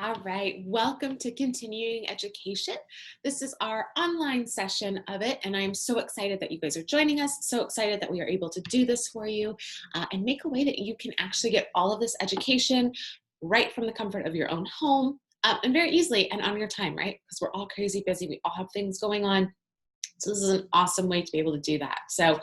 All right, welcome to Continuing Education. This is our online session of it, and I'm so excited that you guys are joining us. So excited that we are able to do this for you and make a way that you can actually get all of this education right from the comfort of your own home and very easily and on your time, right? Because we're all crazy busy, we all have things going on. So this is an awesome way to be able to do that. So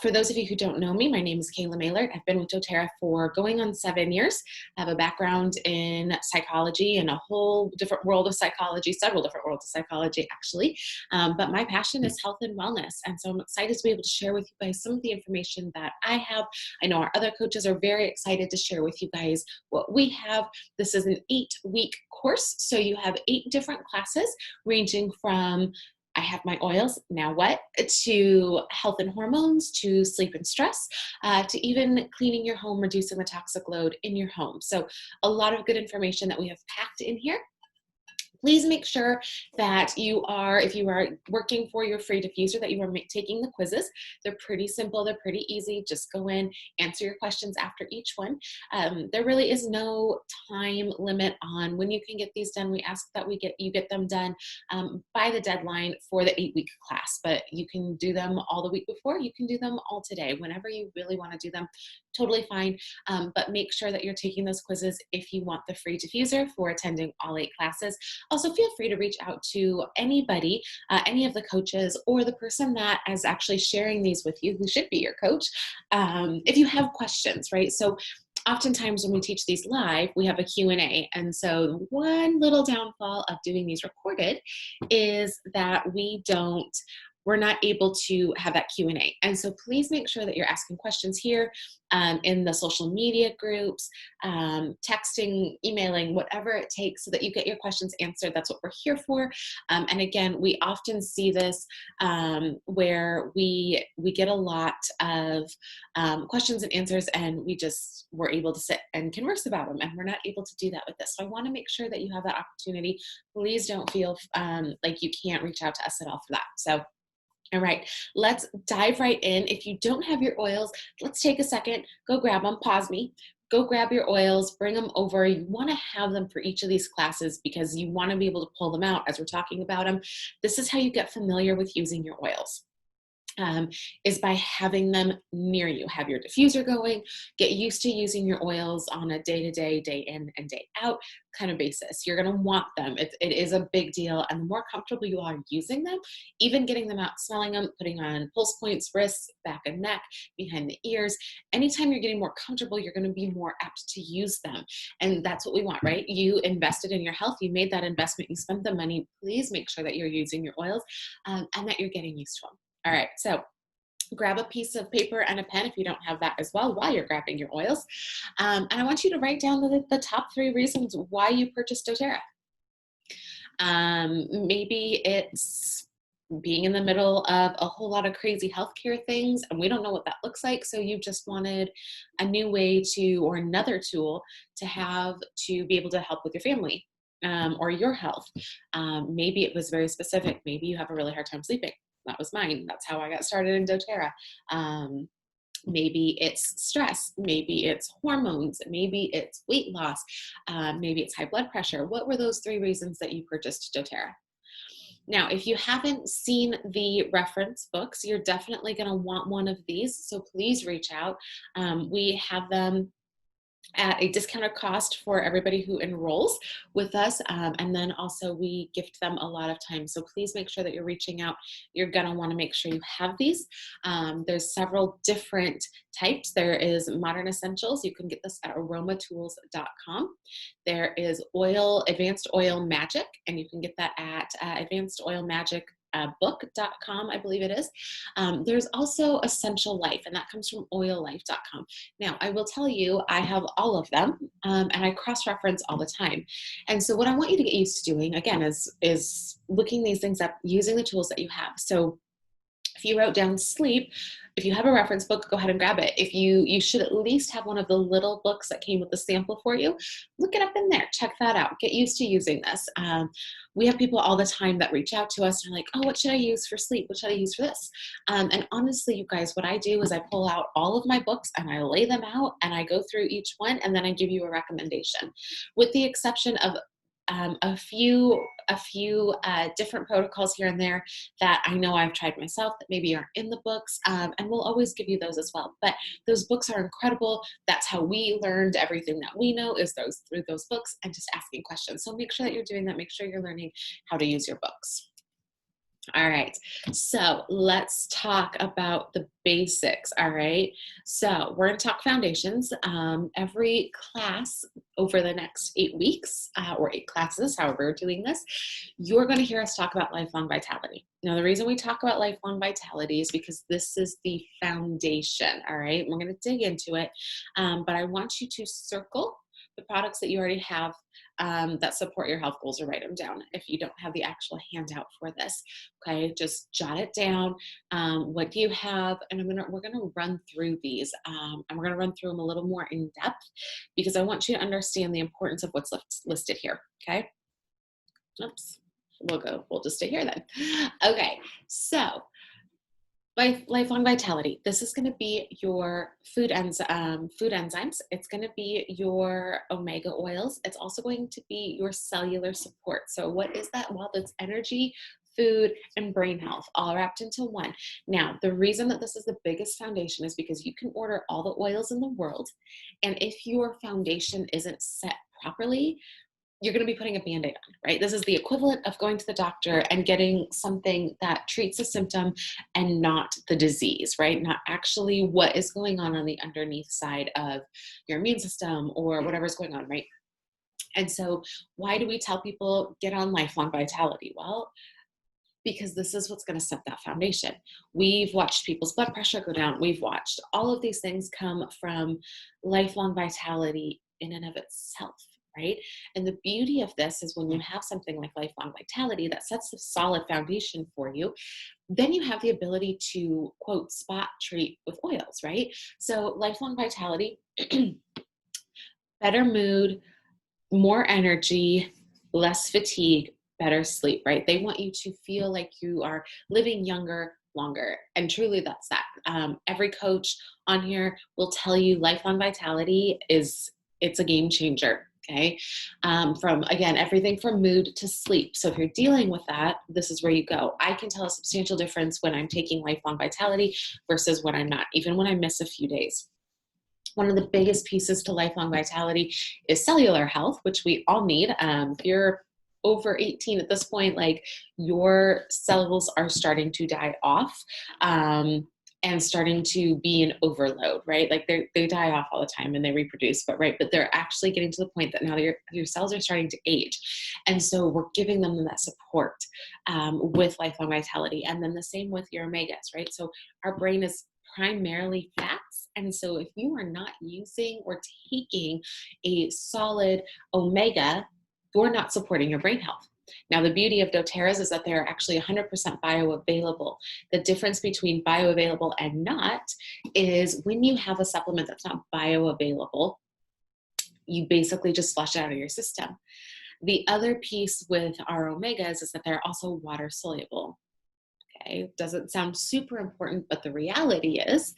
for those of you who don't know me, my name is Kayla Maylard. I've been with doTERRA for going on 7 years. I have a background in psychology and a whole different world of psychology, several different worlds of psychology actually. But my passion is health and wellness. And so I'm excited to be able to share with you guys some of the information that I have. I know our other coaches are very excited to share with you guys what we have. This is an 8-week course. So you have 8 different classes ranging from I have my oils, now what, to health and hormones, to sleep and stress, to even cleaning your home, reducing the toxic load in your home. So a lot of good information that we have packed in here. Please make sure that you are, if you are working for your free diffuser, that you are taking the quizzes. They're pretty simple, they're pretty easy. Just go in, answer your questions after each one. There really is no time limit on when you can get these done. We ask that you get them done by the deadline for the 8-week class, but you can do them all the week before. You can do them all today, whenever you really want to do them. Totally fine, but make sure that you're taking those quizzes if you want the free diffuser for attending all 8 classes. Also, feel free to reach out to anybody, any of the coaches, or the person that is actually sharing these with you, who should be your coach, if you have questions, right? So oftentimes when we teach these live, we have a Q&A. And so one little downfall of doing these recorded is that we're not able to have that Q&A. And so please make sure that you're asking questions here in the social media groups, texting, emailing, whatever it takes so that you get your questions answered. That's what we're here for. And again, we often see this where we get a lot of questions and answers, and we're able to sit and converse about them, and we're not able to do that with this. So I want to make sure that you have that opportunity. Please don't feel like you can't reach out to us at all for that. So all right, let's dive right in. If you don't have your oils, let's take a second, go grab them, pause me, go grab your oils, bring them over. You want to have them for each of these classes because you want to be able to pull them out as we're talking about them. This is how you get familiar with using your oils. Is by having them near you. Have your diffuser going, get used to using your oils on a day-to-day, day in and day out kind of basis. You're going to want them. It is a big deal. And the more comfortable you are using them, even getting them out, smelling them, putting on pulse points, wrists, back and neck, behind the ears, anytime you're getting more comfortable, you're going to be more apt to use them. And that's what we want, right? You invested in your health. You made that investment. You spent the money. Please make sure that you're using your oils and that you're getting used to them. All right, so grab a piece of paper and a pen if you don't have that as well while you're grabbing your oils. And I want you to write down the top 3 reasons why you purchased doTERRA. Maybe it's being in the middle of a whole lot of crazy healthcare things, and we don't know what that looks like. So you just wanted a new way or another tool to have to be able to help with your family or your health. Maybe it was very specific. Maybe you have a really hard time sleeping. That was mine. That's how I got started in doTERRA. Maybe it's stress. Maybe it's hormones. Maybe it's weight loss. Maybe it's high blood pressure. What were those 3 reasons that you purchased doTERRA? Now, if you haven't seen the reference books, you're definitely going to want one of these. So please reach out. We have them at a discounted cost for everybody who enrolls with us. And then also we gift them a lot of time. So please make sure that you're reaching out. You're gonna wanna make sure you have these. There's several different types. There is Modern Essentials. You can get this at aromatools.com. There is Advanced Oil Magic, and you can get that at Advanced Oil Magic book.com, I believe it is. There's also Essential Life, and that comes from oillife.com. Now, I will tell you, I have all of them, and I cross-reference all the time. And so what I want you to get used to doing, again, is looking these things up, using the tools that you have. So if you wrote down sleep, If you have a reference book, go ahead and grab it. If you should at least have one of the little books that came with the sample for you. Look it up in there. Check that out. Get used to using this. We have people all the time that reach out to us and are like, oh, what should I use for sleep? What should I use for this? And honestly, you guys, what I do is I pull out all of my books and I lay them out and I go through each one and then I give you a recommendation. With the exception of a few different protocols here and there that I know I've tried myself that maybe aren't in the books, and we'll always give you those as well. But those books are incredible. That's how we learned everything that we know, is through those books and just asking questions. So make sure that you're doing that. Make sure you're learning how to use your books. All right, so let's talk about the basics, all right? So we're gonna talk foundations. Every class over the next 8 weeks, or 8 classes, however we're doing this, you're gonna hear us talk about lifelong vitality. Now, the reason we talk about lifelong vitality is because this is the foundation, all right? We're gonna dig into it, but I want you to circle the products that you already have that support your health goals, or write them down if you don't have the actual handout for this. Okay, just jot it down. What do you have? And we're gonna run through these, and we're gonna run through them a little more in depth because I want you to understand the importance of what's listed here. Okay. Oops. We'll just stay here then. Okay, so lifelong vitality. This is going to be your food enzymes. It's going to be your omega oils. It's also going to be your cellular support. So what is that? Well, that's energy, food, and brain health all wrapped into one. Now, the reason that this is the biggest foundation is because you can order all the oils in the world, and if your foundation isn't set properly, you're going to be putting a Band-Aid on, right? This is the equivalent of going to the doctor and getting something that treats a symptom and not the disease, right? Not actually what is going on the underneath side of your immune system or whatever's going on, right? And so why do we tell people get on lifelong vitality? Well, because this is what's going to set that foundation. We've watched people's blood pressure go down. We've watched all of these things come from lifelong vitality in and of itself, right? And the beauty of this is when you have something like lifelong vitality that sets a solid foundation for you, then you have the ability to, quote, spot treat with oils, right? So lifelong vitality, better mood, more energy, less fatigue, better sleep, right? They want you to feel like you are living younger, longer. And truly that's that. Every coach on here will tell you lifelong vitality it's a game changer. Okay. From, again, everything from mood to sleep. So if you're dealing with that, this is where you go. I can tell a substantial difference when I'm taking lifelong vitality versus when I'm not, even when I miss a few days. One of the biggest pieces to lifelong vitality is cellular health, which we all need. If you're over 18 at this point, like, your cells are starting to die off. And starting to be an overload, right? Like they die off all the time and they reproduce, but they're actually getting to the point that now your cells are starting to age. And so we're giving them that support with lifelong vitality. And then the same with your omegas, right? So our brain is primarily fats. And so if you are not using or taking a solid omega, you're not supporting your brain health. Now, the beauty of doTERRAs is that they're actually 100% bioavailable. The difference between bioavailable and not is when you have a supplement that's not bioavailable, you basically just flush it out of your system. The other piece with our omegas is that they're also water soluble. Okay, doesn't sound super important, but the reality is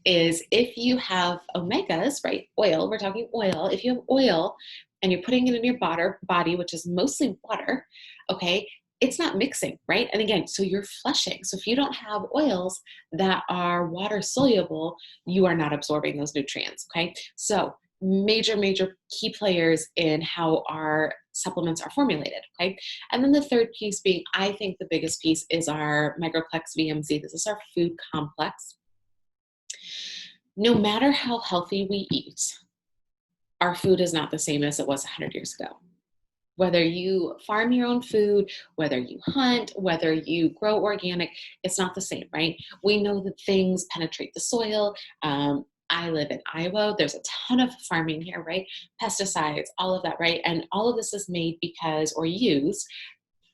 if you have omegas, right, oil, we're talking oil, if you have oil and you're putting it in your body, which is mostly water, okay, it's not mixing, right? And again, so you're flushing. So if you don't have oils that are water soluble, you are not absorbing those nutrients, okay? So major key players in how our supplements are formulated, okay? And then the third piece being, I think the biggest piece, is our Microplex VMZ. This is our food complex. No matter how healthy we eat, our food is not the same as it was 100 years ago. Whether you farm your own food, whether you hunt, whether you grow organic, it's not the same, right? We know that things penetrate the soil. I live in Iowa. There's a ton of farming here, right? Pesticides, all of that, right? And all of this is made used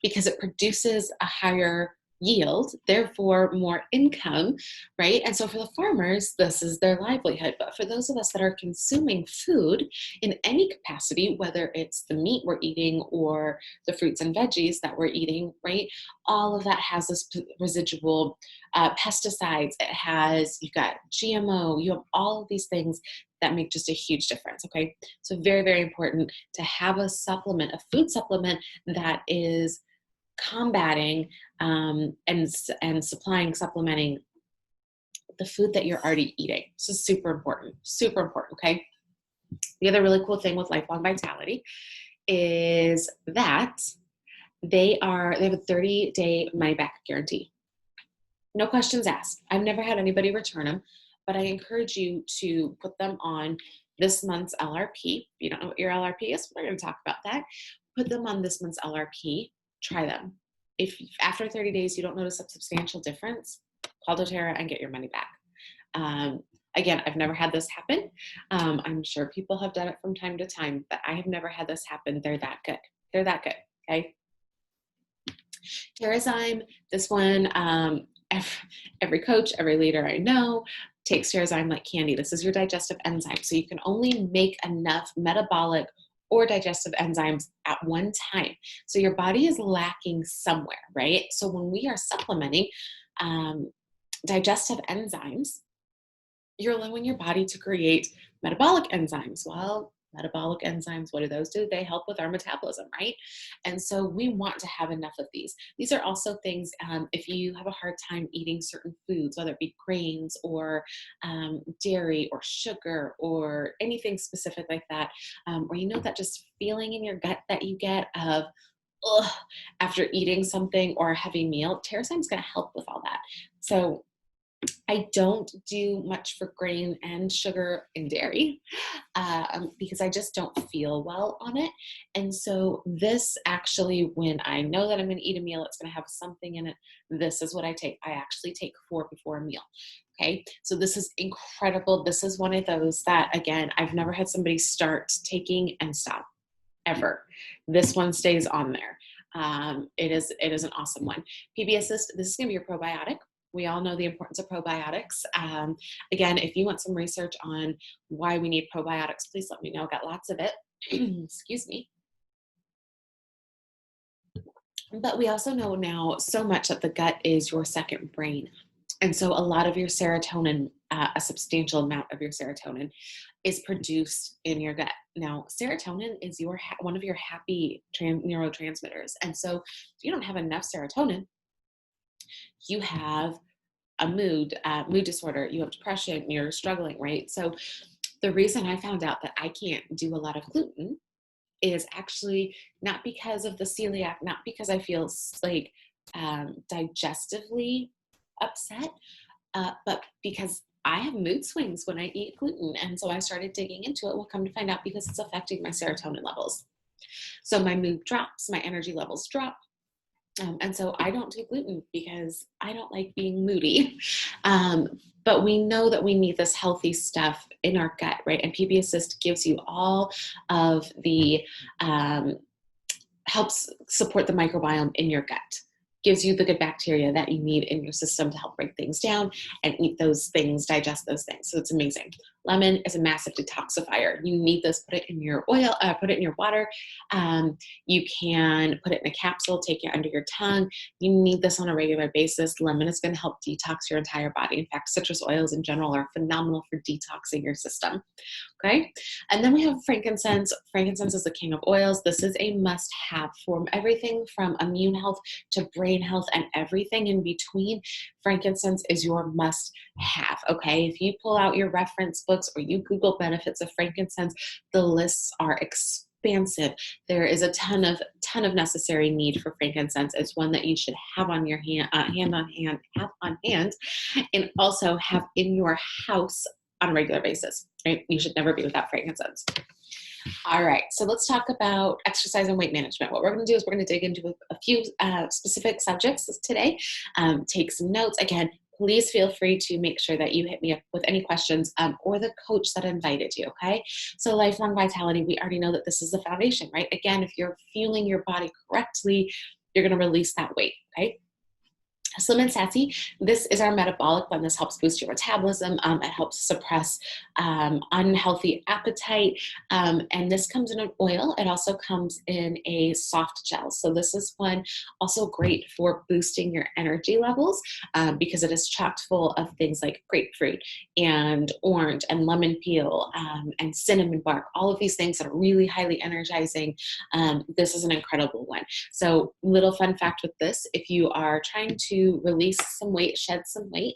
because it produces a higher yield, therefore more income, right? And so for the farmers, this is their livelihood. But for those of us that are consuming food in any capacity, whether it's the meat we're eating or the fruits and veggies that we're eating, right? All of that has this residual pesticides. It has, you've got GMO, you have all of these things that make just a huge difference, okay? So very, very important to have a supplement, a food supplement that is combating and supplying, supplementing the food that you're already eating. So super important, okay? The other really cool thing with Lifelong Vitality is that they have a 30-day money-back guarantee. No questions asked. I've never had anybody return them, but I encourage you to put them on this month's LRP. If you don't know what your LRP is, we're going to talk about that. Put them on this month's LRP. Try them. If after 30 days you don't notice a substantial difference, call doTERRA and get your money back. Again, I've never had this happen. I'm sure people have done it from time to time, but I have never had this happen. They're that good. They're that good, okay? Terrazyme, this one, every coach, every leader I know takes Terrazyme like candy. This is your digestive enzyme. So you can only make enough metabolic or digestive enzymes at one time. So your body is lacking somewhere, right? So when we are supplementing digestive enzymes, you're allowing your body to create metabolic enzymes. Well, metabolic enzymes, what do those do? They help with our metabolism, right? And so we want to have enough of these. These are also things, if you have a hard time eating certain foods, whether it be grains or dairy or sugar or anything specific like that, or you know that just feeling in your gut that you get of, ugh, after eating something or a heavy meal, Terrazyme is going to help with all that. So I don't do much for grain and sugar and dairy because I just don't feel well on it. And so this actually, when I know that I'm going to eat a meal, it's going to have something in it. This is what I take. I actually take 4 before a meal. Okay. So this is incredible. This is one of those that, again, I've never had somebody start taking and stop ever. This one stays on there. It is an awesome one. PB Assist, this is going to be your probiotic. We all know the importance of probiotics. Again, if you want some research on why we need probiotics, please let me know. I've got lots of it. Excuse me. But we also know now so much that the gut is your second brain. And so a lot of your serotonin, a substantial amount of your serotonin is produced in your gut. Now, serotonin is one of your happy neurotransmitters. And so if you don't have enough serotonin, you have a mood disorder, you have depression, you're struggling, right? So the reason I found out that I can't do a lot of gluten is actually not because of the celiac, not because I feel like digestively upset, but because I have mood swings when I eat gluten. And so I started digging into it. We'll come to find out because it's affecting my serotonin levels. So my mood drops, my energy levels drop. And so I don't do gluten because I don't like being moody. But we know that we need this healthy stuff in our gut, right? And PB Assist gives you all of the, helps support the microbiome in your gut. Gives you the good bacteria that you need in your system to help break things down and eat those things, digest those things. So it's amazing. Lemon is a massive detoxifier. You need this, put it in your oil, put it in your water. You can put it in a capsule, take it under your tongue. You need this on a regular basis. Lemon is going to help detox your entire body. In fact, citrus oils in general are phenomenal for detoxing your system. Okay. And then we have frankincense. Frankincense is the king of oils. This is a must-have for everything from immune health to brain health and everything in between. Frankincense is your must-have. Okay. If you pull out your reference books or you Google benefits of frankincense, the lists are expansive. There is a ton of necessary need for frankincense. It's one that you should have on your hand on hand, and also have in your house on a regular basis, right? You should never be without frankincense. All right, so let's talk about exercise and weight management. What we're going to do is we're going to dig into a few specific subjects today. Take some notes. Again, please feel free to make sure that you hit me up with any questions or the coach that invited you, okay? So Lifelong Vitality, we already know that this is the foundation, right? Again, if you're fueling your body correctly, you're going to release that weight, okay? Slim and Sassy, this is our metabolic blend. This helps boost your metabolism. It helps suppress unhealthy appetite. And this comes in an oil. It also comes in a soft gel. So this is one also great for boosting your energy levels because it is chocked full of things like grapefruit and orange and lemon peel and cinnamon bark, all of these things that are really highly energizing. This is an incredible one. So little fun fact with this, if you are trying to release some weight, shed some weight,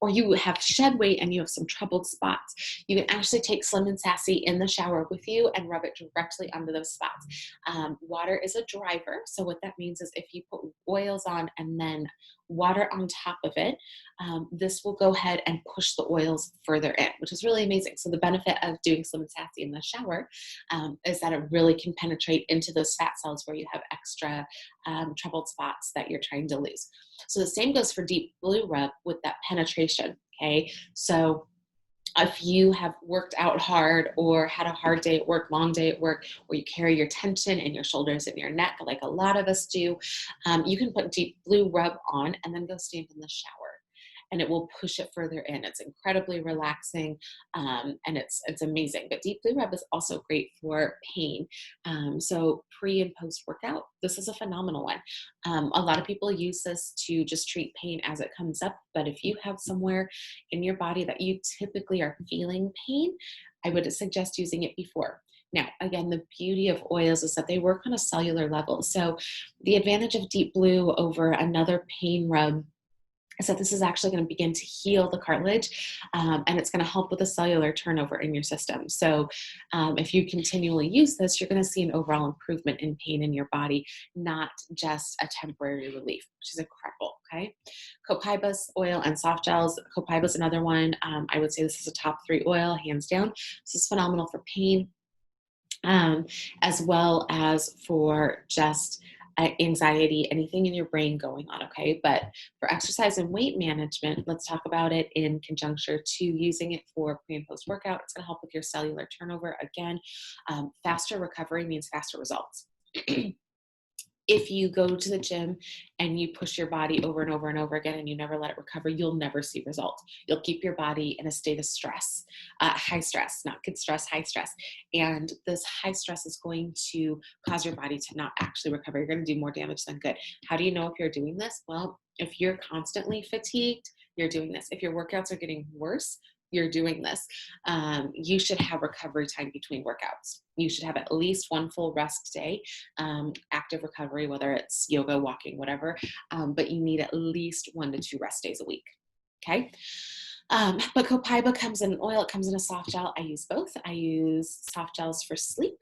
or you have shed weight and you have some troubled spots, you can actually take Slim and Sassy in the shower with you and rub it directly onto those spots. Water is a driver. So what that means is if you put oils on and then water on top of it, this will go ahead and push the oils further in, which is really amazing. So the benefit of doing Slim and Sassy in the shower is that it really can penetrate into those fat cells where you have extra troubled spots that you're trying to lose. So the same goes for Deep Blue Rub with that penetration, okay? So if you have worked out hard or had a hard day at work, long day at work, or you carry your tension in your shoulders and your neck like a lot of us do, you can put Deep Blue Rub on and then go stand in the shower. And it will push it further in. It's incredibly relaxing, and it's amazing. But Deep Blue Rub is also great for pain. So pre and post workout, this is a phenomenal one. A lot of people use this to just treat pain as it comes up. But if you have somewhere in your body that you typically are feeling pain, I would suggest using it before. Now, again, the beauty of oils is that they work on a cellular level. So the advantage of Deep Blue over another pain rub is that this is actually going to begin to heal the cartilage, and it's going to help with the cellular turnover in your system. So if you continually use this, you're going to see an overall improvement in pain in your body, not just a temporary relief, which is incredible. Okay. Copaiba's oil and soft gels. Copaiba's another one. I would say this is a top 3 oil, hands down. This is phenomenal for pain, as well as for just anxiety, anything in your brain going on, okay? But for exercise and weight management, let's talk about it in conjunction to using it for pre and post workout. It's gonna help with your cellular turnover. Again, faster recovery means faster results. If you go to the gym and you push your body over and over and over again and you never let it recover, you'll never see results. You'll keep your body in a state of stress, high stress, not good stress, high stress. And this high stress is going to cause your body to not actually recover. You're going to do more damage than good. How do you know if you're doing this? Well, if you're constantly fatigued, you're doing this. If your workouts are getting worse, you're doing this. You should have recovery time between workouts. You should have at least one full rest day, active recovery, whether it's yoga, walking, whatever, but you need at least 1 to 2 rest days a week, okay? But Copaiba comes in an oil, it comes in a soft gel. I use both. I use soft gels for sleep,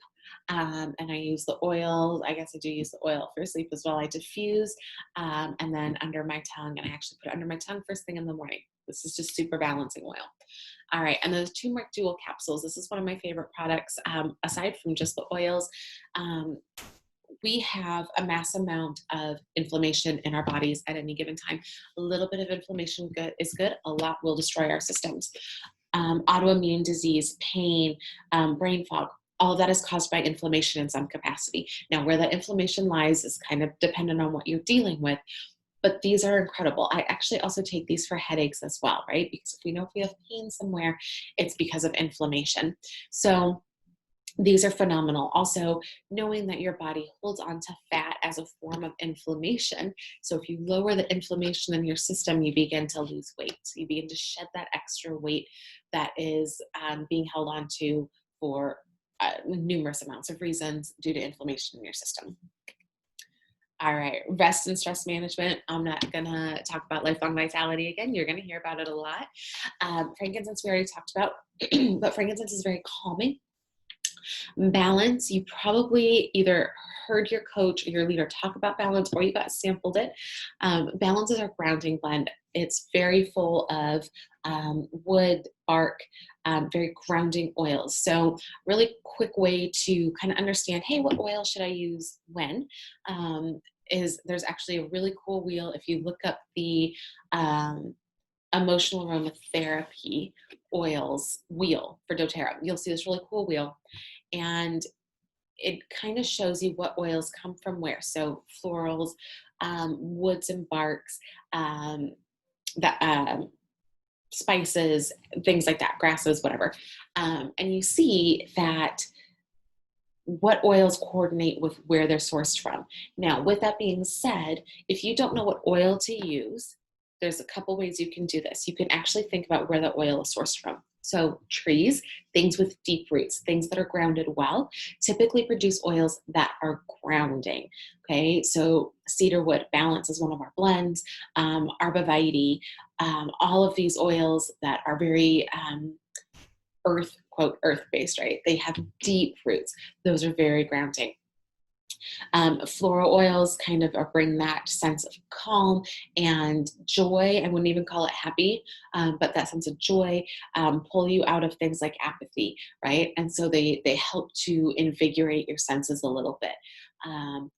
and I use the oil. I guess I do use the oil for sleep as well. I diffuse, and then under my tongue, and I actually put it under my tongue first thing in the morning. This is just super balancing oil. All right, and those turmeric dual capsules. This is one of my favorite products, aside from just the oils. We have a mass amount of inflammation in our bodies at any given time. A little bit of inflammation is good. A lot will destroy our systems. Autoimmune disease, pain, brain fog, all of that is caused by inflammation in some capacity. Now, where that inflammation lies is kind of dependent on what you're dealing with. But these are incredible. I actually also take these for headaches as well, right? Because if we know if we have pain somewhere, it's because of inflammation. So these are phenomenal. Also, knowing that your body holds onto fat as a form of inflammation. So if you lower the inflammation in your system, you begin to lose weight. So you begin to shed that extra weight that is being held onto for numerous amounts of reasons due to inflammation in your system. All right, rest and stress management. I'm not gonna talk about lifelong vitality again. You're gonna hear about it a lot. Frankincense we already talked about, but frankincense is very calming. Balance, you probably either heard your coach or your leader talk about balance or you got sampled it. Balance is our grounding blend. It's very full of wood, bark, very grounding oils. So really quick way to kind of understand, hey, what oil should I use when? Is there's actually a really cool wheel. If you look up the emotional aromatherapy oils wheel for doTERRA, you'll see this really cool wheel. And it kind of shows you what oils come from where. So florals, woods and barks, that spices, things like that, grasses, whatever. And you see that what oils coordinate with where they're sourced from. Now, with that being said, if you don't know what oil to use, there's a couple ways you can do this. You can actually think about where the oil is sourced from. So trees, things with deep roots, things that are grounded well, typically produce oils that are grounding. Okay, so cedar wood, Balance is one of our blends, arborvitae, all of these oils that are very earth, quote, earth-based, right? They have deep roots. Those are very grounding. Floral oils kind of bring that sense of calm and joy. I wouldn't even call it happy, but that sense of joy, pull you out of things like apathy, right? And so they help to invigorate your senses a little bit.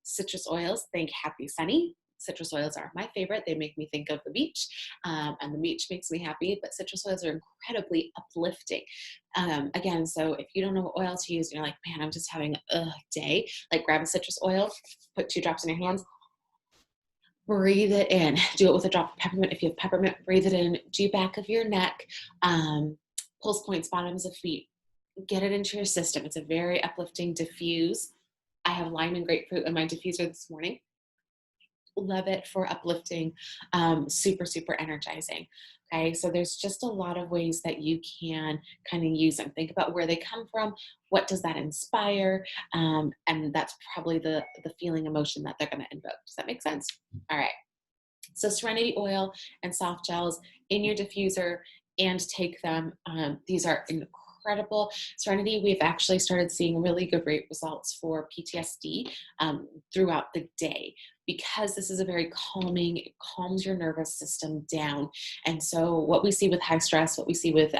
Citrus oils, think happy, sunny. Citrus oils are my favorite. They make me think of the beach, and the beach makes me happy, but citrus oils are incredibly uplifting. Again, so if you don't know what oil to use and you're like, man, I'm just having a day, like grab a citrus oil, put 2 drops in your hands, breathe it in. Do it with a drop of peppermint. If you have peppermint, breathe it in. Do back of your neck, pulse points, bottoms of feet. Get it into your system. It's a very uplifting diffuse. I have lime and grapefruit in my diffuser this morning. Love it for uplifting, super, super energizing. Okay, so there's just a lot of ways that you can kind of use them. Think about where they come from. What does that inspire? And that's probably the feeling, emotion that they're going to invoke. Does that make sense? All right. So serenity oil and soft gels in your diffuser, and take them. These are incredible. Serenity, we've actually started seeing really good rate results for PTSD throughout the day, because this is a very calming, it calms your nervous system down. And so what we see with high stress, what we see with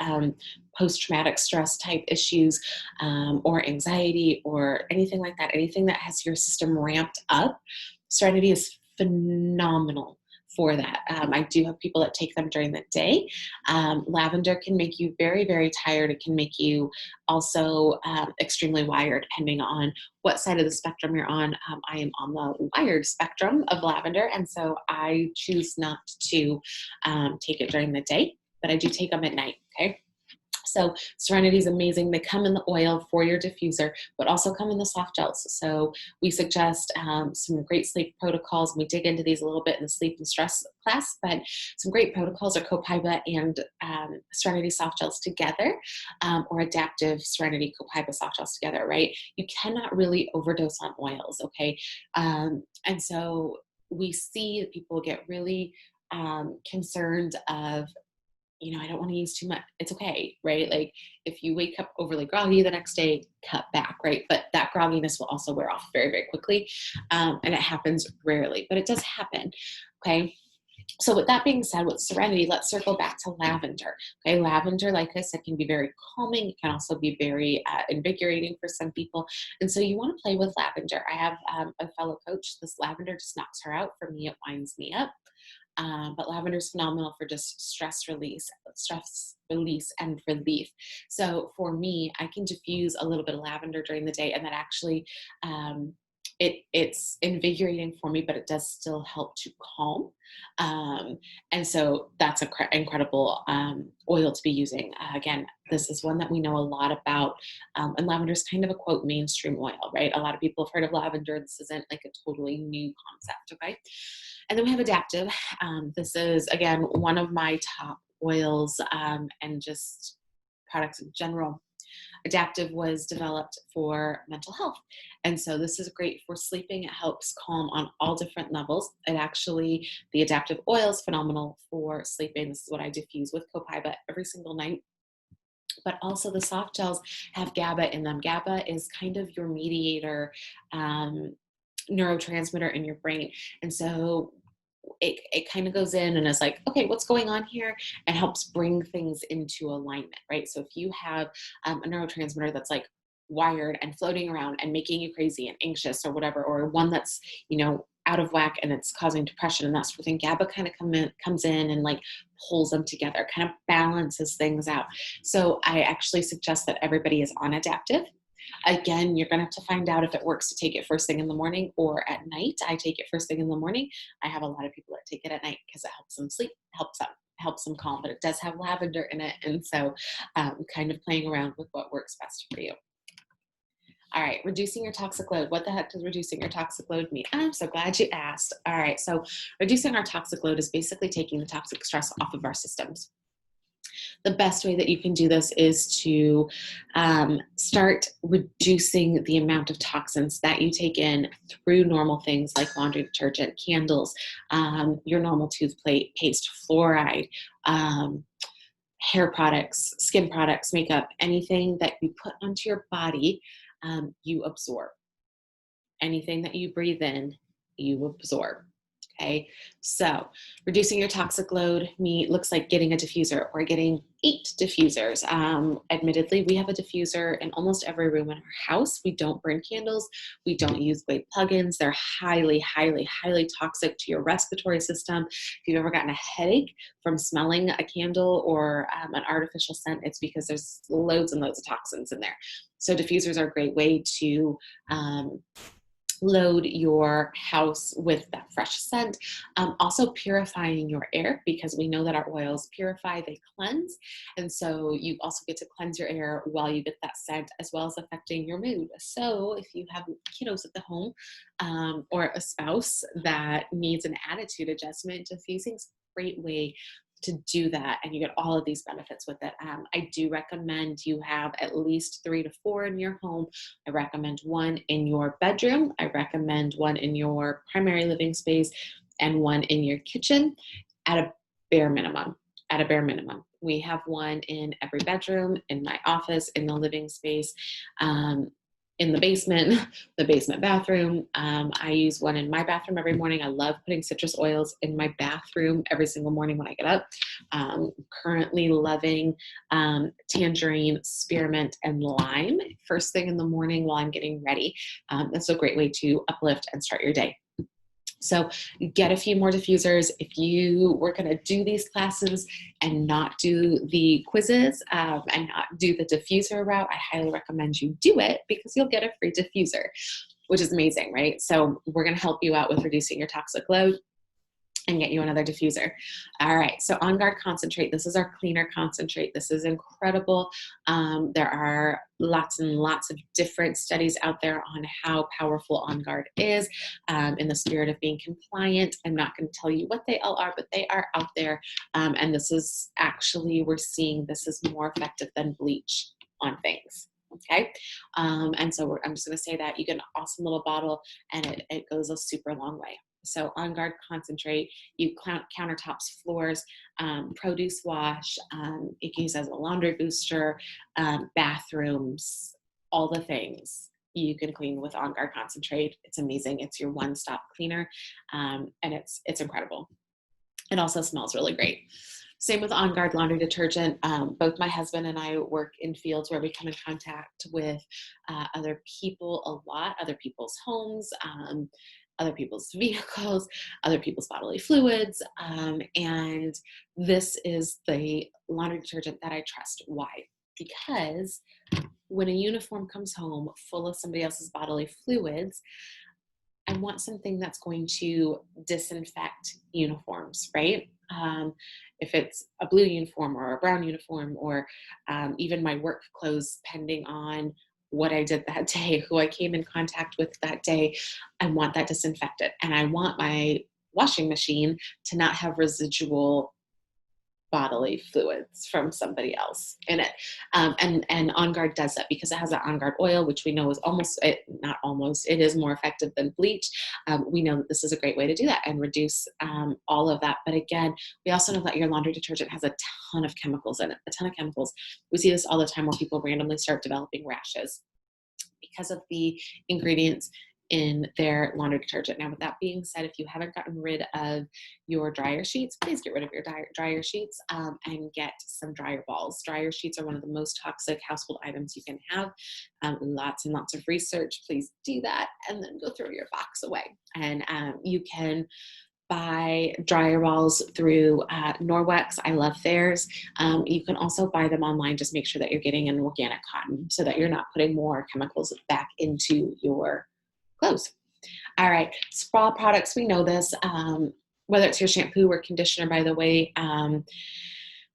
post-traumatic stress type issues, or anxiety or anything like that, anything that has your system ramped up, Serenity is phenomenal for that. I do have people that take them during the day. Lavender can make you very, very tired. It can make you also extremely wired, depending on what side of the spectrum you're on. I am on the wired spectrum of lavender, and so I choose not to take it during the day, but I do take them at night, okay? So Serenity is amazing. They come in the oil for your diffuser, but also come in the soft gels. So we suggest some great sleep protocols. We dig into these a little bit in the sleep and stress class, but some great protocols are Copaiba and Serenity soft gels together, or adaptive Serenity Copaiba soft gels together, right? You cannot really overdose on oils, okay? And so we see that people get really concerned of, I don't want to use too much. It's okay, right? Like if you wake up overly groggy the next day, cut back, right? But that grogginess will also wear off very, very quickly. And it happens rarely, but it does happen. Okay. So with that being said, with Serenity, let's circle back to lavender. Okay, lavender, like I said, can be very calming. It can also be very invigorating for some people. And so you want to play with lavender. I have a fellow coach. This lavender just knocks her out. For me, it winds me up. But lavender is phenomenal for just stress release and relief. So for me, I can diffuse a little bit of lavender during the day, and that actually it's invigorating for me, but it does still help to calm. And so that's an incredible oil to be using. Again, this is one that we know a lot about, and lavender is kind of a, quote, mainstream oil, right? A lot of people have heard of lavender. This isn't like a totally new concept, okay? And then we have adaptive. This is, again, one of my top oils, and just products in general. Adaptive was developed for mental health. And so this is great for sleeping. It helps calm on all different levels. The adaptive oil is phenomenal for sleeping. This is what I diffuse with Copaiba every single night. But also the soft gels have GABA in them. GABA is kind of your mediator neurotransmitter in your brain. And so it kind of goes in and is like, okay, what's going on here? And helps bring things into alignment, right? So if you have a neurotransmitter that's like wired and floating around and making you crazy and anxious or whatever, or one that's, out of whack and it's causing depression and that sort of thing, GABA kind of comes in and like pulls them together, kind of balances things out. So I actually suggest that everybody is on adaptive. Again, you're going to have to find out if it works to take it first thing in the morning or at night. I take it first thing in the morning. I have a lot of people that take it at night because it helps them sleep, helps them calm, but it does have lavender in it. And so kind of playing around with what works best for you. All right, reducing your toxic load. What the heck does reducing your toxic load mean? I'm so glad you asked. All right, so reducing our toxic load is basically taking the toxic stress off of our systems. The best way that you can do this is to start reducing the amount of toxins that you take in through normal things like laundry detergent, candles, your normal toothpaste, fluoride, hair products, skin products, makeup, anything that you put onto your body, you absorb. Anything that you breathe in, you absorb. Okay, so reducing your toxic load looks like getting a diffuser or getting 8 diffusers. Admittedly, we have a diffuser in almost every room in our house. We don't burn candles. We don't use Glade plugins. They're highly, highly, highly toxic to your respiratory system. If you've ever gotten a headache from smelling a candle or an artificial scent, it's because there's loads and loads of toxins in there. So diffusers are a great way to load your house with that fresh scent. Also purifying your air, because we know that our oils purify, they cleanse. And so you also get to cleanse your air while you get that scent, as well as affecting your mood. So if you have kiddos at the home or a spouse that needs an attitude adjustment, diffusing is a great way to do that, and you get all of these benefits with it. I do recommend you have at least 3 to 4 in your home. I recommend 1 in your bedroom. I recommend 1 in your primary living space and 1 in your kitchen at a bare minimum. At a bare minimum. We have 1 in every bedroom, in my office, in the living space, in the basement bathroom. I use 1 in my bathroom every morning. I love putting citrus oils in my bathroom every single morning when I get up. Currently loving tangerine, spearmint, and lime first thing in the morning while I'm getting ready. That's a great way to uplift and start your day. So get a few more diffusers. If you were going to do these classes and not do the quizzes and not do the diffuser route, I highly recommend you do it, because you'll get a free diffuser, which is amazing, right? So we're going to help you out with reducing your toxic load and get you another diffuser. All right, so On Guard Concentrate. This is our cleaner concentrate. This is incredible. There are lots and lots of different studies out there on how powerful On Guard is. In the spirit of being compliant, I'm not going to tell you what they all are, but they are out there. And this is actually, we're seeing this is more effective than bleach on things. Okay, and so I'm just going to say that you get an awesome little bottle, and it goes a super long way. So On Guard Concentrate, you countertops, floors, produce wash, it can use as a laundry booster, bathrooms, all the things you can clean with On Guard Concentrate. It's amazing. It's your one-stop cleaner, and it's incredible. It also smells really great. Same with On Guard laundry detergent. Both my husband and I work in fields where we come in contact with other people a lot, other people's homes, other people's vehicles, other people's bodily fluids. And this is the laundry detergent that I trust. Why? Because when a uniform comes home full of somebody else's bodily fluids, I want something that's going to disinfect uniforms, right? If it's a blue uniform or a brown uniform, or even my work clothes, depending on what I did that day, who I came in contact with that day, I want that disinfected. And I want my washing machine to not have residual bodily fluids from somebody else in it. And On Guard does that because it has that On Guard oil, which we know is it is more effective than bleach. We know that this is a great way to do that and reduce all of that. But again, we also know that your laundry detergent has a ton of chemicals in it, a ton of chemicals. We see this all the time where people randomly start developing rashes because of the ingredients in their laundry detergent. Now, with that being said, if you haven't gotten rid of your dryer sheets, please get rid of your dryer sheets and get some dryer balls. Dryer sheets are one of the most toxic household items you can have. Lots and lots of research. Please do that and then go throw your box away. And you can buy dryer balls through Norwex. I love theirs. You can also buy them online. Just make sure that you're getting an organic cotton so that you're not putting more chemicals back into your clothes. All right, spa products, we know this. Whether it's your shampoo or conditioner, by the way,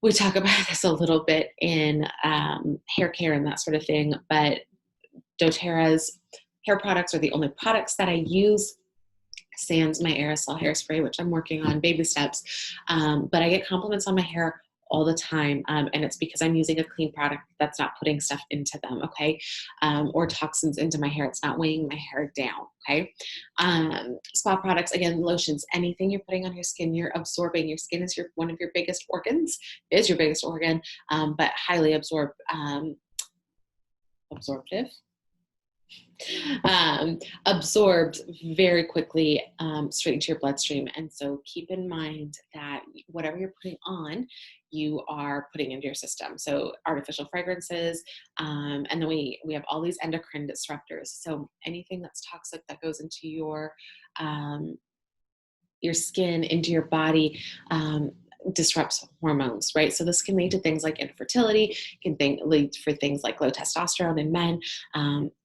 we talk about this a little bit in hair care and that sort of thing, but doTERRA's hair products are the only products that I use, sans my aerosol hairspray, which I'm working on, baby steps. But I get compliments on my hair all the time, and it's because I'm using a clean product that's not putting stuff into them, okay? Or toxins into my hair. It's not weighing my hair down, okay? Spa products, again, lotions, anything you're putting on your skin, you're absorbing. Your skin is one of your biggest organs, is your biggest organ, but highly absorptive, absorbed very quickly straight into your bloodstream. And so keep in mind that whatever you're putting on, you are putting into your system. So artificial fragrances, and then we have all these endocrine disruptors. So anything that's toxic that goes into your skin, into your body, disrupts hormones, right? So this can lead to things like infertility, lead for things like low testosterone in men.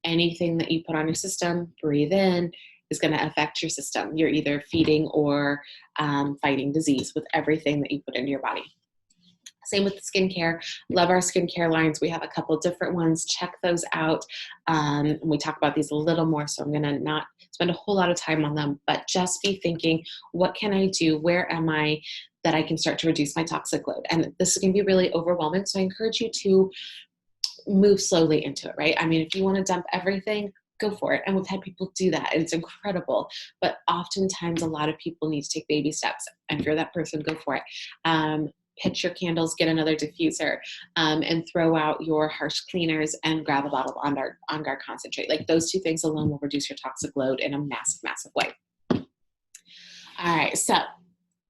Anything that you put on your system, breathe in, is going to affect your system. You're either feeding or fighting disease with everything that you put into your body. Same with the skincare. Love our skincare lines. We have a couple different ones. Check those out. We talk about these a little more, so I'm going to not spend a whole lot of time on them, but just be thinking, what can I do? Where am I that I can start to reduce my toxic load? And this can be really overwhelming, so I encourage you to move slowly into it, right? I mean, if you want to dump everything, go for it. And we've had people do that, and it's incredible. But oftentimes, a lot of people need to take baby steps. And if you're that person, go for it. Pitch your candles, get another diffuser, and throw out your harsh cleaners and grab a bottle of On Guard concentrate. Like those two things alone will reduce your toxic load in a massive, massive way. All right, so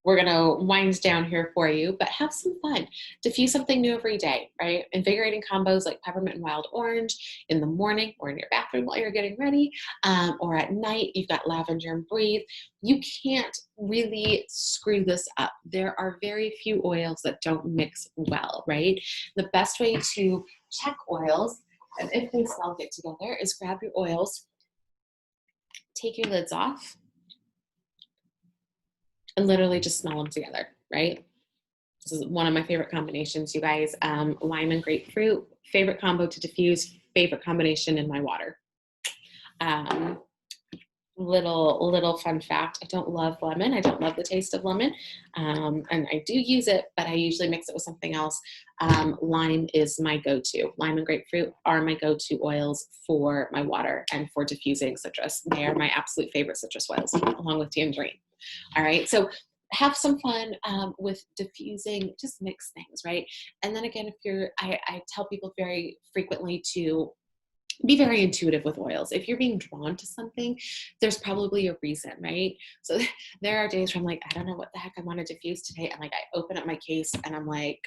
we're going to wind down here for you, but have some fun. Diffuse something new every day, right? Invigorating combos like peppermint and wild orange in the morning or in your bathroom while you're getting ready, or at night, you've got lavender and breathe. You can't really screw this up. There are very few oils that don't mix well, right? The best way to check oils, and if they smell good together, is grab your oils, take your lids off, and literally just smell them together, right? This is one of my favorite combinations, you guys. Lime and grapefruit, favorite combo to diffuse, favorite combination in my water. Little fun fact, I don't love lemon. I don't love the taste of lemon. And I do use it, but I usually mix it with something else. Lime is my go-to. Lime and grapefruit are my go-to oils for my water and for diffusing citrus. They are my absolute favorite citrus oils, along with tangerine. All right, so have some fun with diffusing, just mix things, right? And then again, I tell people very frequently to be very intuitive with oils. If you're being drawn to something, there's probably a reason, right? So there are days where I'm like, I don't know what the heck I want to diffuse today. And like, I open up my case and I'm like,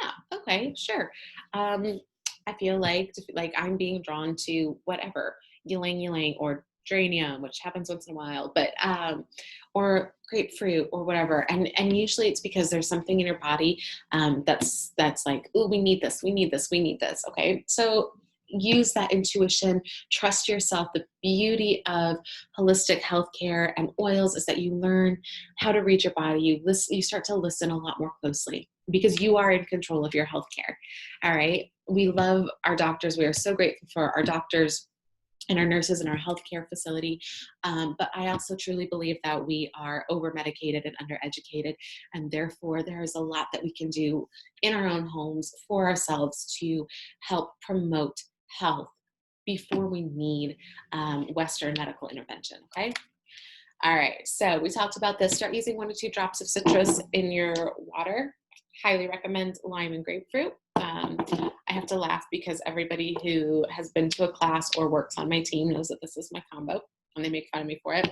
yeah, okay, sure. I feel like I'm being drawn to whatever, ylang ylang or geranium, which happens once in a while, but or grapefruit or whatever. And usually it's because there's something in your body that's like, oh, we need this. Okay, so use that intuition, trust yourself. The beauty of holistic healthcare and oils is that you learn how to read your body. You start to listen a lot more closely because you are in control of your healthcare. All right. We love our doctors. We are so grateful for our doctors and our nurses in our healthcare facility. But I also truly believe that we are over-medicated and undereducated, and therefore there is a lot that we can do in our own homes for ourselves to help promote health before we need Western medical intervention, okay? All right, so we talked about this. Start using 1 to 2 drops of citrus in your water. Highly recommend lime and grapefruit. I have to laugh because everybody who has been to a class or works on my team knows that this is my combo, and they make fun of me for it.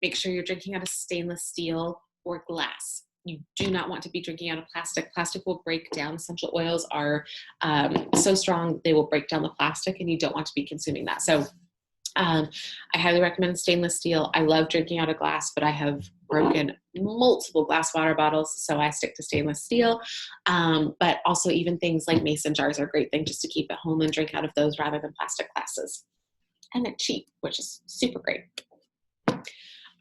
Make sure you're drinking out of stainless steel or glass. You do not want to be drinking out of plastic. Plastic will break down. Essential oils are so strong, they will break down the plastic, and you don't want to be consuming that. So I highly recommend stainless steel. I love drinking out of glass, but I have broken multiple glass water bottles, so I stick to stainless steel. But also even things like mason jars are a great thing just to keep at home and drink out of those rather than plastic glasses. And they're cheap, which is super great.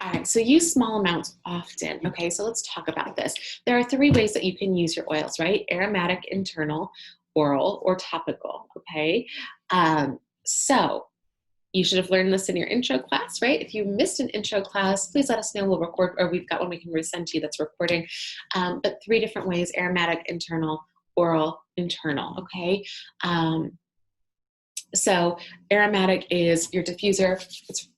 All right, so use small amounts often. Okay, so let's talk about this. There are 3 ways that you can use your oils, right? Aromatic, internal, oral, or topical, okay? So you should have learned this in your intro class, right? If you missed an intro class, please let us know. We'll record, or we've got one we can resend to you that's recording. But 3 different ways: aromatic, internal, oral, internal, okay? So aromatic is your diffuser. It's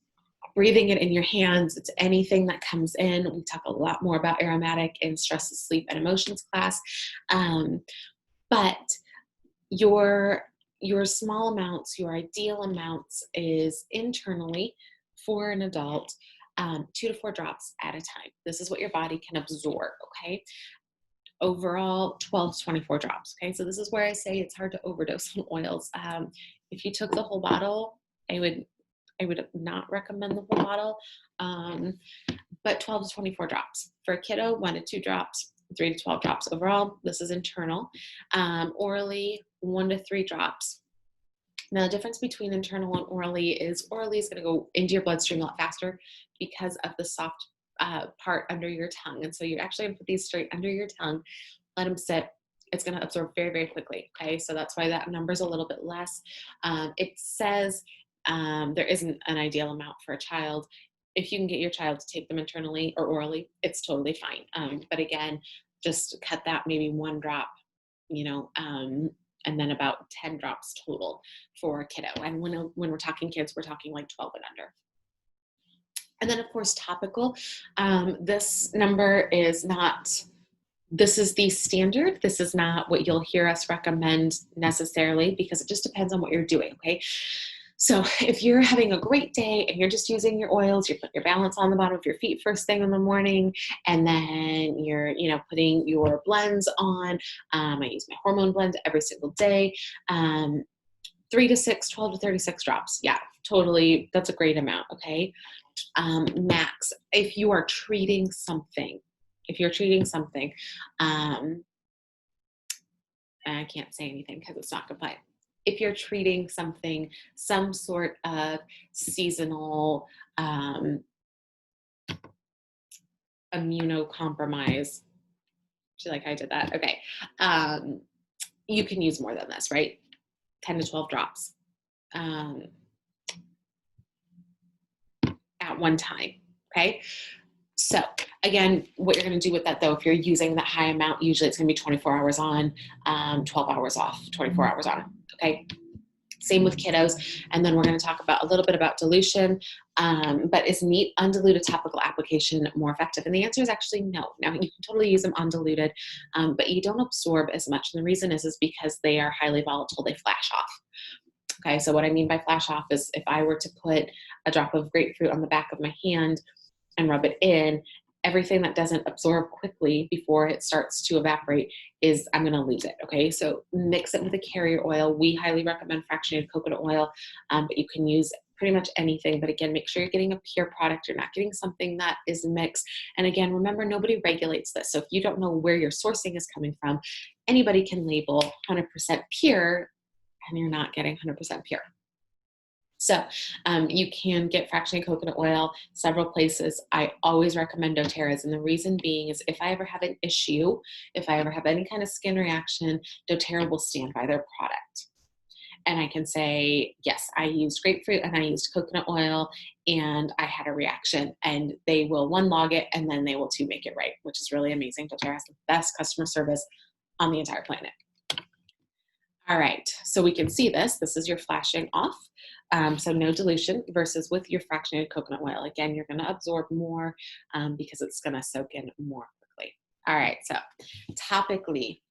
breathing it in your hands. It's anything that comes in. We talk a lot more about aromatic in stress, sleep, and emotions class. But your small amounts, your ideal amounts is internally for an adult, 2 to 4 drops at a time. This is what your body can absorb, okay? Overall, 12 to 24 drops, okay? So this is where I say it's hard to overdose on oils. If you took the whole bottle, I would not recommend the whole bottle, but 12 to 24 drops. For a kiddo, 1 to 2 drops, 3 to 12 drops overall. This is internal. Orally, 1 to 3 drops. Now, the difference between internal and orally is going to go into your bloodstream a lot faster because of the soft part under your tongue. And so you're actually going to put these straight under your tongue, let them sit. It's going to absorb very, very quickly. Okay, so that's why that number is a little bit less. It says there isn't an ideal amount for a child. If you can get your child to take them internally or orally, it's totally fine. But again, just cut that maybe 1 drop, and then about 10 drops total for a kiddo. And when we're talking kids, we're talking like 12 and under. And then of course, topical. This number is not, this is the standard. This is not what you'll hear us recommend necessarily, because it just depends on what you're doing, okay? So if you're having a great day and you're just using your oils, you're putting your balance on the bottom of your feet first thing in the morning, and then you're, putting your blends on. I use my hormone blend every single day. 3 to 6, 12 to 36 drops. Yeah, totally. That's a great amount, okay? Max, if you are treating something, and I can't say anything because it's not compliant. If you're treating something, some sort of seasonal immunocompromise, like I did that, okay, you can use more than this, right? 10 to 12 drops at one time, okay? So again, what you're going to do with that though, if you're using that high amount, usually it's going to be 24 hours on, 12 hours off, 24 hours on, okay? Same with kiddos. And then we're going to talk about a little bit about dilution, but is neat undiluted topical application more effective? And the answer is actually no. Now you can totally use them undiluted, but you don't absorb as much. And the reason is because they are highly volatile. They flash off. Okay, so what I mean by flash off is if I were to put a drop of grapefruit on the back of my hand and rub it in, everything that doesn't absorb quickly before it starts to evaporate is, I'm going to lose it. Okay, so mix it with a carrier oil. We highly recommend fractionated coconut oil, but you can use pretty much anything. But again, make sure you're getting a pure product. You're not getting something that is mixed. And again, remember, nobody regulates this. So if you don't know where your sourcing is coming from, anybody can label 100% pure, and you're not getting 100% pure. So you can get fractionated coconut oil several places. I always recommend doTERRA's, and the reason being is if I ever have an issue, if I ever have any kind of skin reaction, doTERRA will stand by their product. And I can say, yes, I used grapefruit and I used coconut oil and I had a reaction, and they will 1, log it, and then they will 2, make it right, which is really amazing. doTERRA has the best customer service on the entire planet. All right, so we can see this. This is your flashing off. So no dilution versus with your fractionated coconut oil. Again, you're going to absorb more because it's going to soak in more quickly. All right, so topically,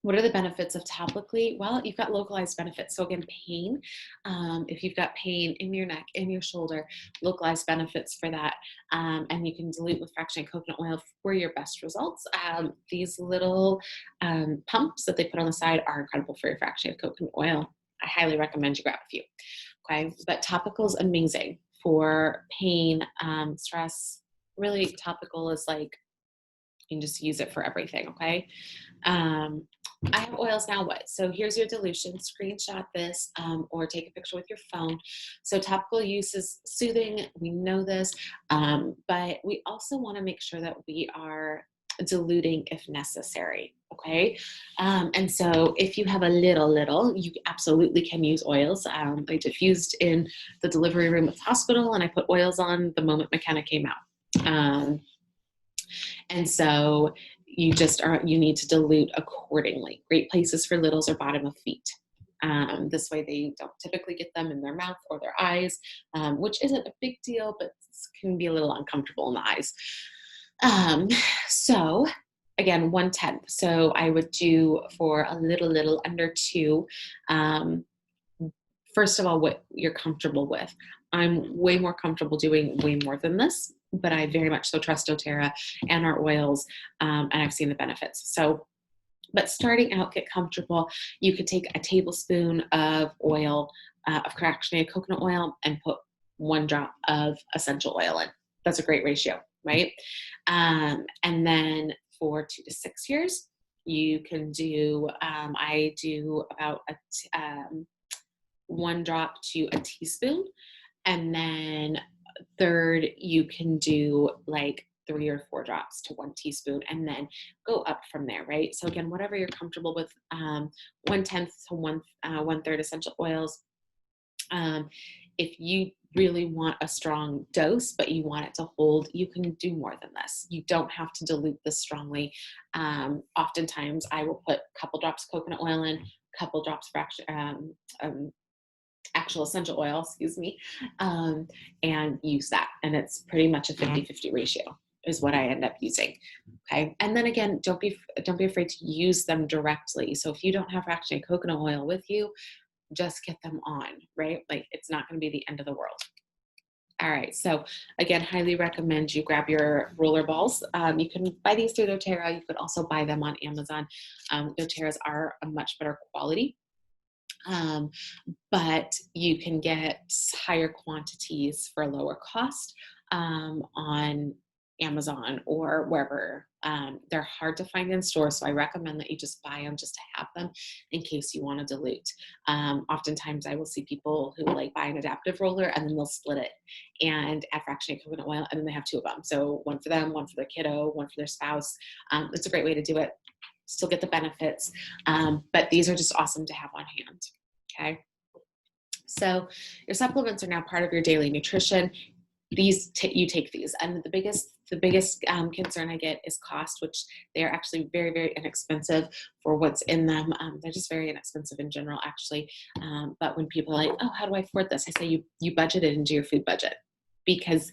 what are the benefits of topically? Well, you've got localized benefits. So again, pain. If you've got pain in your neck, in your shoulder, localized benefits for that. And you can dilute with fractionated coconut oil for your best results. These little pumps that they put on the side are incredible for your fractionated coconut oil. I highly recommend you grab a few. Okay, but topical is amazing for pain, stress. Really, topical is like you can just use it for everything. Okay. Um, I have oils now. What? So here's your dilution. Screenshot this or take a picture with your phone. So topical use is soothing. We know this, but we also want to make sure that we are diluting if necessary. Okay. And so if you have a little, you absolutely can use oils. I diffused in the delivery room at the hospital and I put oils on the moment McKenna came out. And so you need to dilute accordingly. Great places for littles are bottom of feet. This way they don't typically get them in their mouth or their eyes, which isn't a big deal, but can be a little uncomfortable in the eyes. So again, 1/10. So I would do for a little under 2. First of all, what you're comfortable with. I'm way more comfortable doing way more than this, but I very much so trust doTERRA and our oils, and I've seen the benefits. So, but starting out, get comfortable. You could take a tablespoon of oil, of fractionated coconut oil, and put 1 drop of essential oil in. That's a great ratio, right? And then for 2 to 6 years, you can do, I do about 1 drop to a teaspoon. And then third, you can do like 3 or 4 drops to 1 teaspoon and then go up from there, right? So again, whatever you're comfortable with, 1/10 to 1/3 essential oils. If you really want a strong dose, but you want it to hold, you can do more than this. You don't have to dilute this strongly. Oftentimes I will put a couple drops coconut oil in, couple drops actual essential oil, and use that. And it's pretty much a 50-50 ratio is what I end up using. Okay. And then again, don't be afraid to use them directly. So if you don't have fractionated coconut oil with you, just get them on, right? Like it's not going to be the end of the world. All right. So again, highly recommend you grab your roller balls. You can buy these through doTERRA. You could also buy them on Amazon. doTERRA's are a much better quality. But you can get higher quantities for a lower cost on Amazon or wherever. They're hard to find in stores, so I recommend that you just buy them just to have them in case you want to dilute. Oftentimes I will see people who like buy an adaptive roller and then they'll split it and add fractionated coconut oil and then they have 2 of them. So one for them, one for their kiddo, one for their spouse. It's a great way to do it. Still get the benefits, but these are just awesome to have on hand. Okay. So your supplements are now part of your daily nutrition. You take these, and the biggest concern I get is cost, which they are actually very, very inexpensive for what's in them. They're just very inexpensive in general, actually. But when people are like, "Oh, how do I afford this?" I say you budget it into your food budget because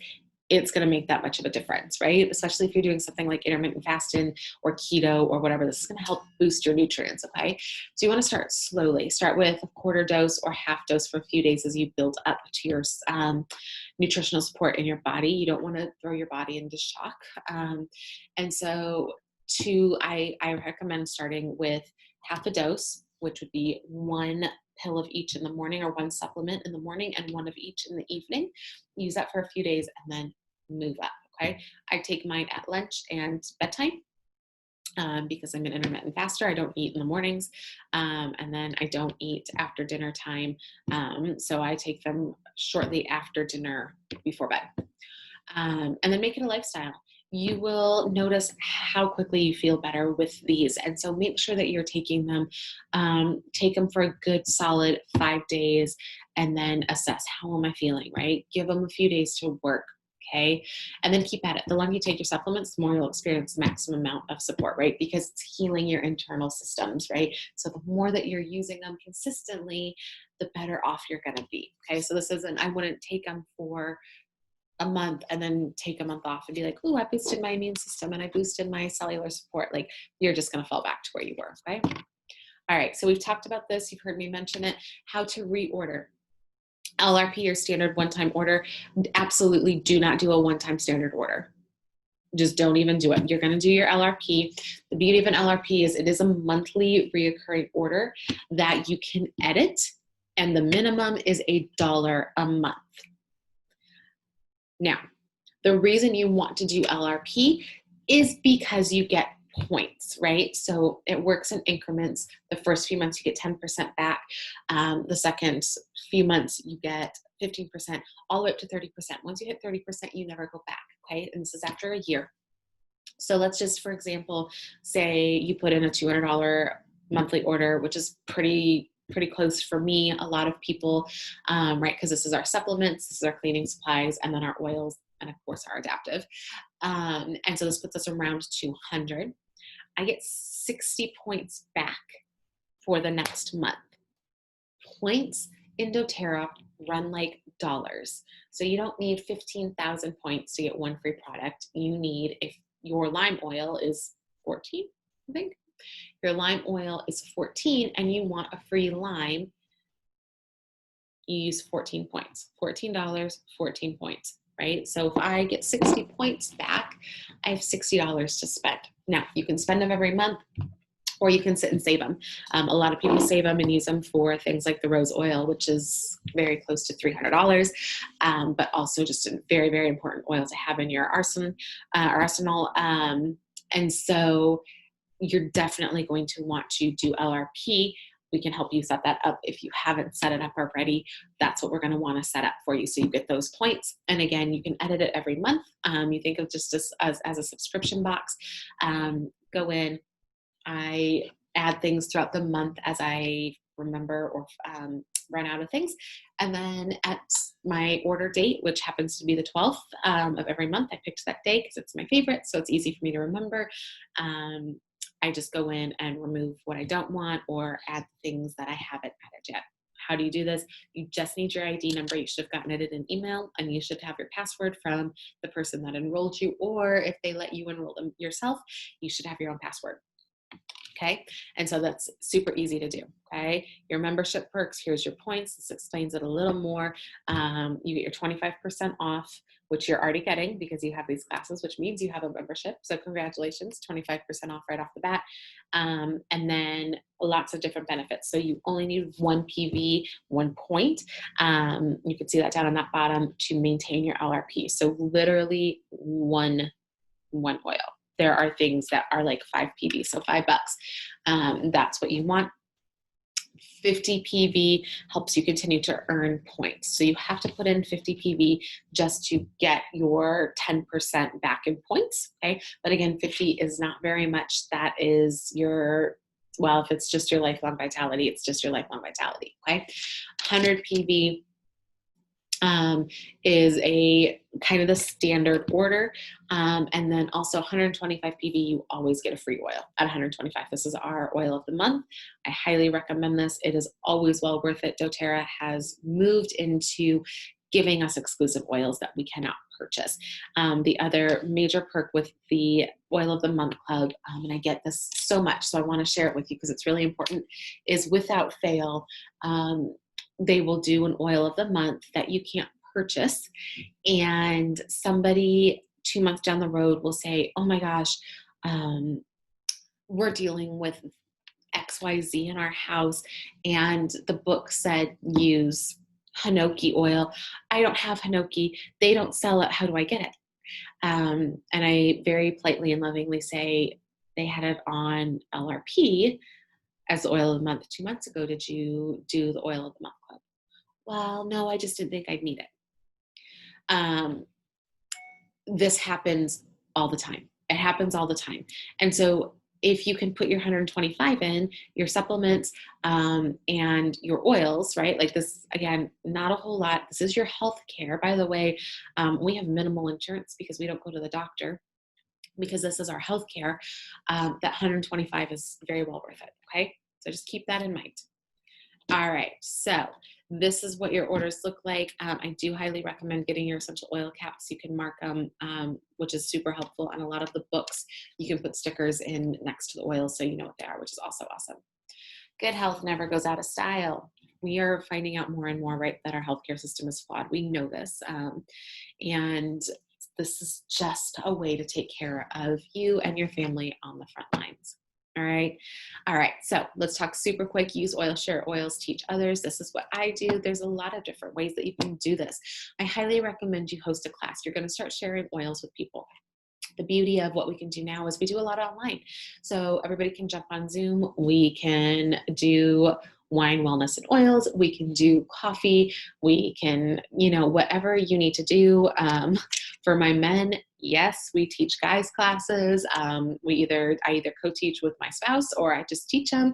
it's going to make that much of a difference, right? Especially if you're doing something like intermittent fasting or keto or whatever, this is going to help boost your nutrients, okay? So you want to start slowly. Start with a quarter dose or half dose for a few days as you build up to your nutritional support in your body. You don't want to throw your body into shock. And so I recommend starting with half a dose, which would be 1 pill of each in the morning or 1 supplement in the morning and 1 of each in the evening. Use that for a few days and then move up. Okay. I take mine at lunch and bedtime because I'm an intermittent faster. I don't eat in the mornings. And then I don't eat after dinner time. So I take them shortly after dinner before bed. And then make it a lifestyle. You will notice how quickly you feel better with these. And so make sure that you're taking them, take them for a good solid 5 days and then assess how am I feeling, right? Give them a few days to work. Okay. And then keep at it. The longer you take your supplements, the more you'll experience the maximum amount of support, right? Because it's healing your internal systems, right? So the more that you're using them consistently, the better off you're going to be. Okay. So this isn't, I wouldn't take them for a month and then take a month off and be like, oh, I boosted my immune system and I boosted my cellular support. Like you're just going to fall back to where you were. Okay. All right. So we've talked about this. You've heard me mention it, how to reorder. LRP or standard one-time order. Absolutely do not do a one-time standard order. Just don't even do it. You're going to do your LRP. The beauty of an LRP is it is a monthly reoccurring order that you can edit and the minimum is $1 a month. Now, the reason you want to do LRP is because you get points, right? So it works in increments. The first few months you get 10% back. The second few months you get 15%, all the way up to 30%. Once you hit 30%, you never go back, okay? And this is after a year. So let's just, for example, say you put in a $200 monthly order, which is pretty close for me. A lot of people, right, because this is our supplements, this is our cleaning supplies, and then our oils, and of course our adaptive. And so this puts us around 200. I get 60 points back for the next month. Points in doTERRA run like dollars. So you don't need 15,000 points to get one free product. You need, if your lime oil is 14, I think. Your lime oil is 14 and you want a free lime, you use 14 points. $14, 14 points, right? So if I get 60 points back, I have $60 to spend. Now, you can spend them every month, or you can sit and save them. A lot of people save them and use them for things like the rose oil, which is very close to $300, but also just a very, very important oil to have in your arsenal. And so you're definitely going to want to do LRP. We can help you set that up. If you haven't set it up already, that's what we're going to want to set up for you. So you get those points. And again, you can edit it every month. You think of just as a subscription box. Go in. I add things throughout the month as I remember or run out of things. And then at my order date, which happens to be the 12th of every month, I picked that day because it's my favorite. So it's easy for me to remember. I just go in and remove what I don't want or add things that I haven't added yet. How do you do this? You just need your ID number. You should have gotten it in an email, and you should have your password from the person that enrolled you, or if they let you enroll them yourself, you should have your own password. Okay, and so that's super easy to do. Okay, your membership perks, here's your points. This explains it a little more. You get your 25% off, which you're already getting because you have these classes, which means you have a membership. So congratulations, 25% off right off the bat. And then lots of different benefits. So you only need 1 PV, 1 point. You can see that down on that bottom to maintain your LRP. So literally one oil. There are things that are like 5 PV, so $5. That's what you want. 50 PV helps you continue to earn points. So you have to put in 50 PV just to get your 10% back in points. Okay. But again, 50 is not very much. That is your, well, if it's just your lifelong vitality, it's just your lifelong vitality. Okay. 100 PV is a kind of the standard order. And then also 125 PV, you always get a free oil at 125. This is our oil of the month. I highly recommend this. It is always well worth it. doTERRA has moved into giving us exclusive oils that we cannot purchase. The other major perk with the Oil of the Month Club, and I get this so much, so I want to share it with you because it's really important, is without fail, they will do an oil of the month that you can't purchase. And somebody 2 months down the road will say, oh my gosh, we're dealing with XYZ in our house, and the book said use Hinoki oil. I don't have Hinoki. They don't sell it. How do I get it? And I very politely and lovingly say, they had it on LRP as the oil of the month 2 months ago. Did you do the oil of the month club? Well, no, I just didn't think I'd need it. This happens all the time. It happens all the time. And so if you can put your 125 in, your supplements and your oils, right? Like this, again, not a whole lot. This is your health care. By the way, we have minimal insurance because we don't go to the doctor, because this is our health care. That 125 is very well worth it. Okay. So just keep that in mind. All right. So this is what your orders look like. I do highly recommend getting your essential oil caps. You can mark them, which is super helpful. On a lot of the books, you can put stickers in next to the oils so you know what they are, which is also awesome. Good health never goes out of style. We are finding out more and more, right, that our healthcare system is flawed. We know this. And this is just a way to take care of you and your family on the front lines. All right. All right. So let's talk super quick. Use oil, share oils, teach others. This is what I do. There's a lot of different ways that you can do this. I highly recommend you host a class. You're going to start sharing oils with people. The beauty of what we can do now is we do a lot online. So everybody can jump on Zoom. We can do wine, wellness, and oils. We can do coffee. We can, whatever you need to do. For my men, yes, we teach guys classes. I either co-teach with my spouse or I just teach them.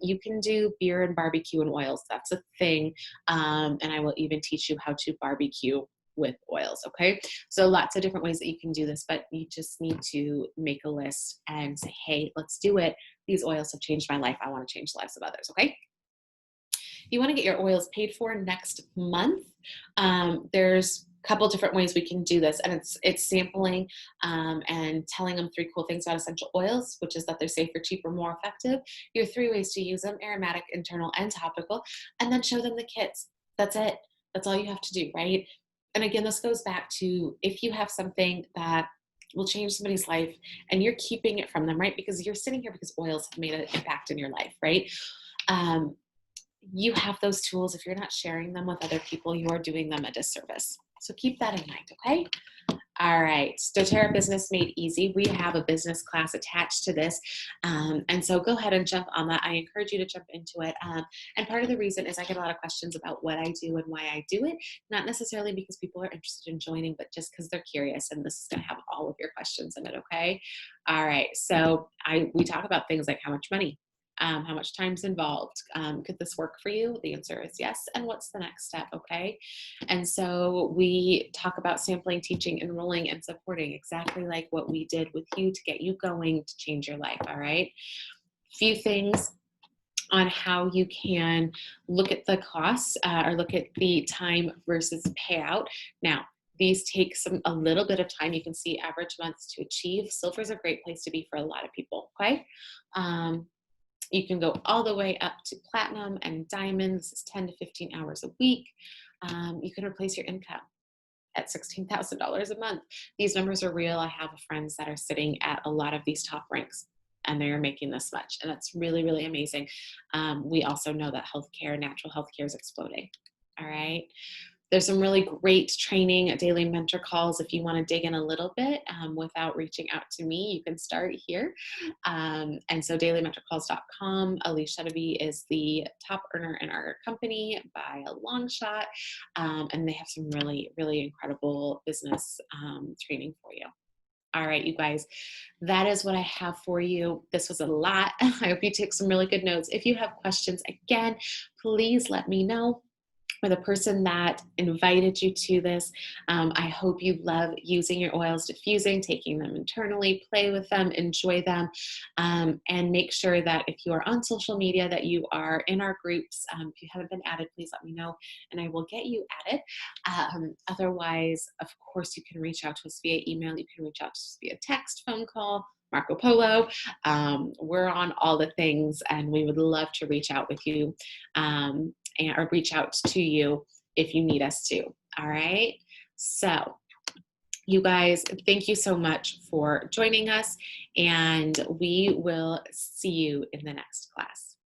You can do beer and barbecue and oils. That's a thing. And I will even teach you how to barbecue with oils. Okay. So lots of different ways that you can do this, but you just need to make a list and say, hey, let's do it. These oils have changed my life. I want to change the lives of others. Okay. You want to get your oils paid for next month. There's a couple different ways we can do this, and it's sampling and telling them 3 cool things about essential oils, which is that they're safer, cheaper, more effective. Your 3 ways to use them: aromatic, internal, and topical, and then show them the kits. That's it. That's all you have to do, right? And again, this goes back to if you have something that will change somebody's life and you're keeping it from them, right? Because you're sitting here because oils have made an impact in your life, right? You have those tools. If you're not sharing them with other people, you are doing them a disservice. So keep that in mind, okay? All right, doTERRA Business Made Easy. We have a business class attached to this. And so go ahead and jump on that. I encourage you to jump into it. And part of the reason is I get a lot of questions about what I do and why I do it, not necessarily because people are interested in joining, but just because they're curious, and this is gonna have all of your questions in it, okay? All right, so we talk about things like how much money, how much time's involved. Could this work for you? The answer is yes. And what's the next step? Okay. And so we talk about sampling, teaching, enrolling, and supporting, exactly like what we did with you to get you going to change your life. All right. Few things on how you can look at the costs or look at the time versus payout. Now, these take a little bit of time. You can see average months to achieve. Silver is a great place to be for a lot of people. Okay. You can go all the way up to platinum and diamond. This is 10 to 15 hours a week. You can replace your income at $16,000 a month. These numbers are real. I have friends that are sitting at a lot of these top ranks and they are making this much. And that's really, really amazing. We also know that healthcare, natural healthcare is exploding. All right. There's some really great training, daily mentor calls. If you want to dig in a little bit without reaching out to me, you can start here. And so dailymentorcalls.com. Alicia Chedevy is the top earner in our company by a long shot. And they have some really, really incredible business training for you. All right, you guys, that is what I have for you. This was a lot. I hope you took some really good notes. If you have questions, again, please let me know. Or the person that invited you to this. I hope you love using your oils, diffusing, taking them internally, play with them, enjoy them, and make sure that if you are on social media, that you are in our groups. If you haven't been added, please let me know and I will get you added. Otherwise, of course, you can reach out to us via email. You can reach out to us via text, phone call, Marco Polo. We're on all the things and we would love to reach out with you. Or reach out to you if you need us to. All right. So you guys, thank you so much for joining us, and we will see you in the next class.